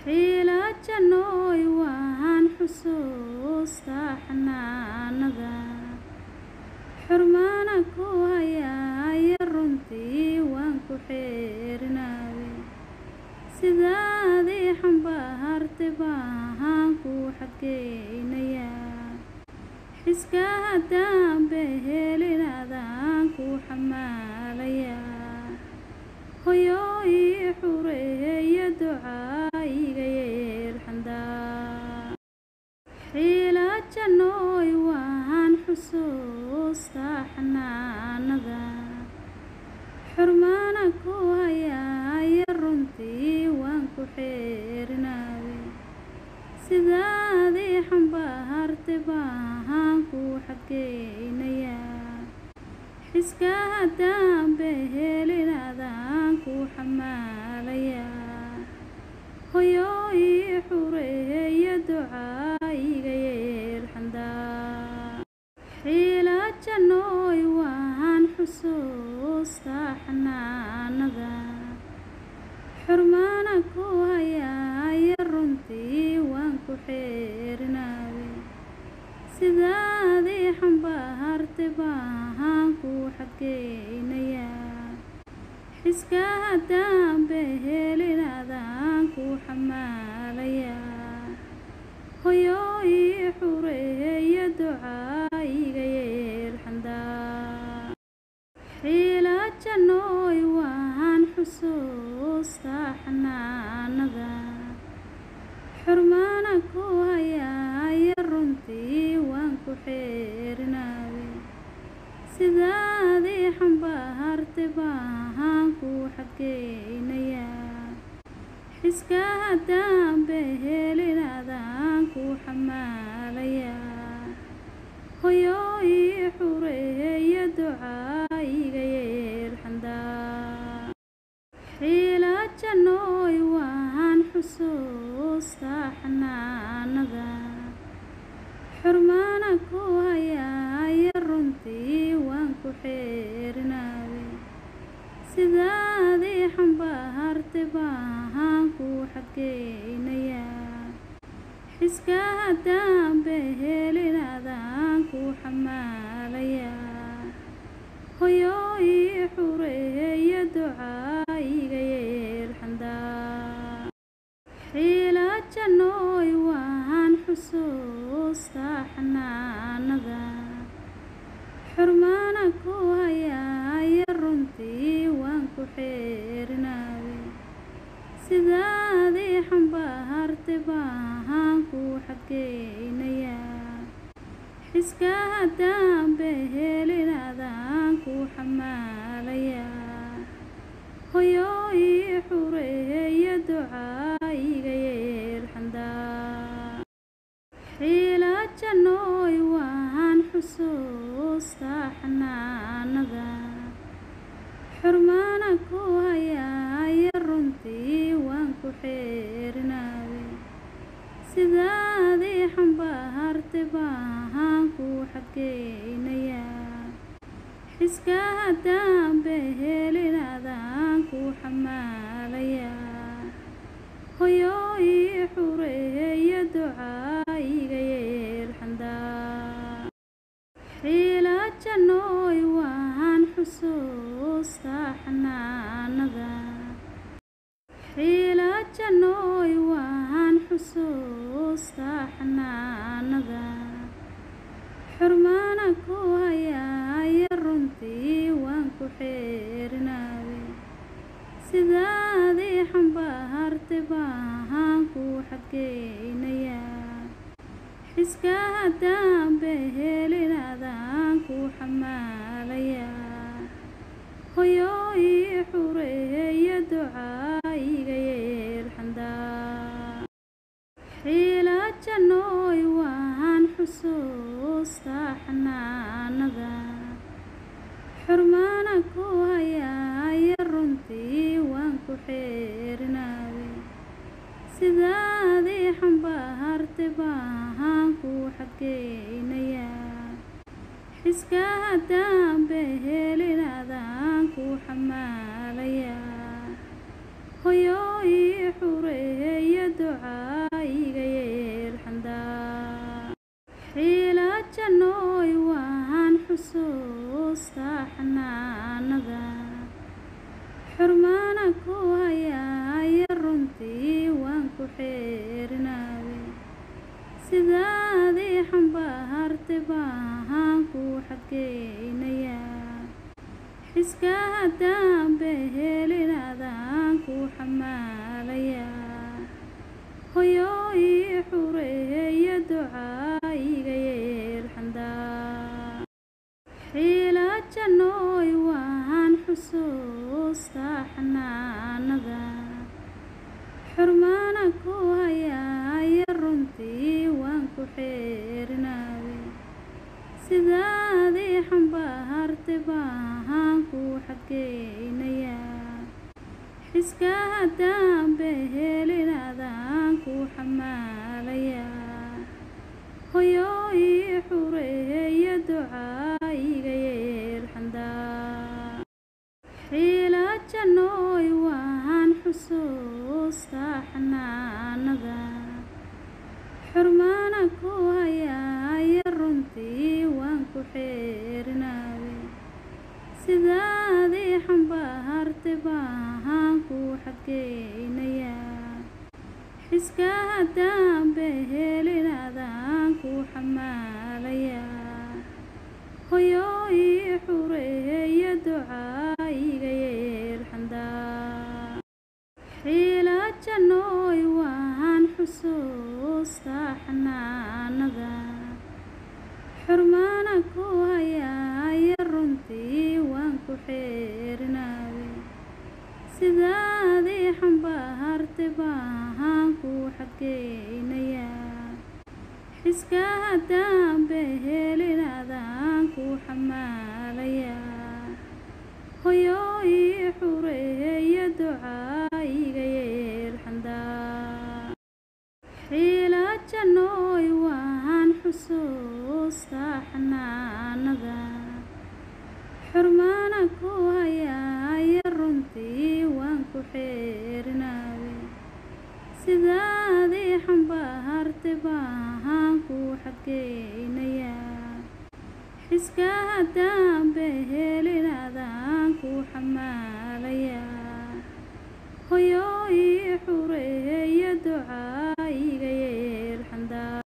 حيلة جنوي وهان حسوس حناندا حرمانك وهيا يرنتي وانكو حيرناوي sidaadii xambaartay baan ku xageynaya xiska haddaan behelinadaan ku xamaalaya hoyo ii xureeya ducaa iga yeelxandaa xiila jannooy waan xusuusta xanaanada xurmaana ku hayaa yaruntii waan ku xeerinaawe sidaadii xambaartay baan ku xageynaya xiska haddaan behelinadaan ku xamaalaya hoyo ii xureeya ducaa iga yeelxandaa xiila jannooy waan xusuusta xanaanada xurmaana ku hayaa yaruntii waan ku xeerinaawe sidaadii xambaartay baan ku xageynaya xiska haddaan behelinadaan ku xamaalaya hoyo ii xureeya ducaa iga yeelxandaa xiila jannooy waan xusuusta xanaanada xurmaana ku hayaa yaruntii waan ku xeerinaawe sidaadii xambaartay baan ku xageynaya xiska haddaan behelinadaan ku xamaalaya hoyo ii xureeya ducaa iga yeelxandaa xiila jannooy waan xusuusta xanaanada xurmaana ku hayaa yaruntii waan ku xeerinaawe sidaadii xambaartay baan ku xageynaya xiska haddaan behelinadaan ku xamaalaya hoyo ii xureeya ducaa iga yeelxandaa xiila jannooy waan xusuusta xanaanada xurmaana ku hayaa yaruntii waan ku xeerinaawe sidaadii xambaartay baan ku xageynaya xiska haddaan behelinadaan ku xamaalaya hoyo ii xureeya ducaa iga yeelxandaa xiila jannooy waan xusuusta xanaanada xurmaana ku hayaa yaruntii waan ku xeerinaawe sidaadii xambaartay baan ku xageynaya xiska haddaan behelinadaan ku xamaalaya hoyo ii xureeya ducaa iga yeelxandaa xiila jannooy waan xusuusta xanaanada xiila jannooy waan xusuusta xanaanada xurmaana ku hayaa yaruntii waan ku xeerinaawe sidaadii xambaartay baan ku xageynaya xiska haddaan behelinadaan ku xamaalaya hoyo ii xureeya ducaa iga yeelxandaa xiila jannooy waan xusuusta xanaanada xurmaana ku hayaa yaruntii waan ku xeerinaawe sidaadii xambaartay baan ku xageynaya xiska haddaan behelinadaan ku xamaalaya hoyooy xureeya ducaayiga yeelxandaa xiila jannooy waan xusuustaa xanaanada xurmaana ku hayaaya runtii waan ku xeerinaawe sidaadii xambaartay baan ku xadgeynayaa xiska haddaan behelin adaan ku xamaalayaa hoyooy xureeya ducaayiga yeelxandaa xiila jannooy waan xusuustaa xanaanada xurmaana ku hayaaya runtii waan ku xeerinaawe sidaadii xambaartay baan ku xadgeynayaa xiska haddaan behelin adaan ku xamaalayaa hoyooy xureeya ducaayiga yeelxandaa xiila jannooy waan xusuustaa xanaanada xurmaana ku hayaaya runtii waan ku xeerinaawe sidaadii xambaartay baan ku xadgeynayaa xiska haddaan behelin adaan ku xamaalayaa hoyooy xureeya ducaayiga yeelxandaa xiila jannooy waan xusuustaa xanaanada xurmaana ku hayaaya runtii waan ku xeerinaawe sidaadii xambaartay baan ku xadgeynayaa xiska haddaan behelin adaan ku xamaalayaa hoyooy xureeya ducaayiga yeelxandaa xiila jannooy waan xusuustaa xanaanada xurmaana ku hayaaya runtii waan ku xeerinaawe sidaadii xambaartay baan ku xadgeynayaa xiska haddaan behelin adaan ku xamaalayaa hoyooy xureeya ducaayiga yeelxandaa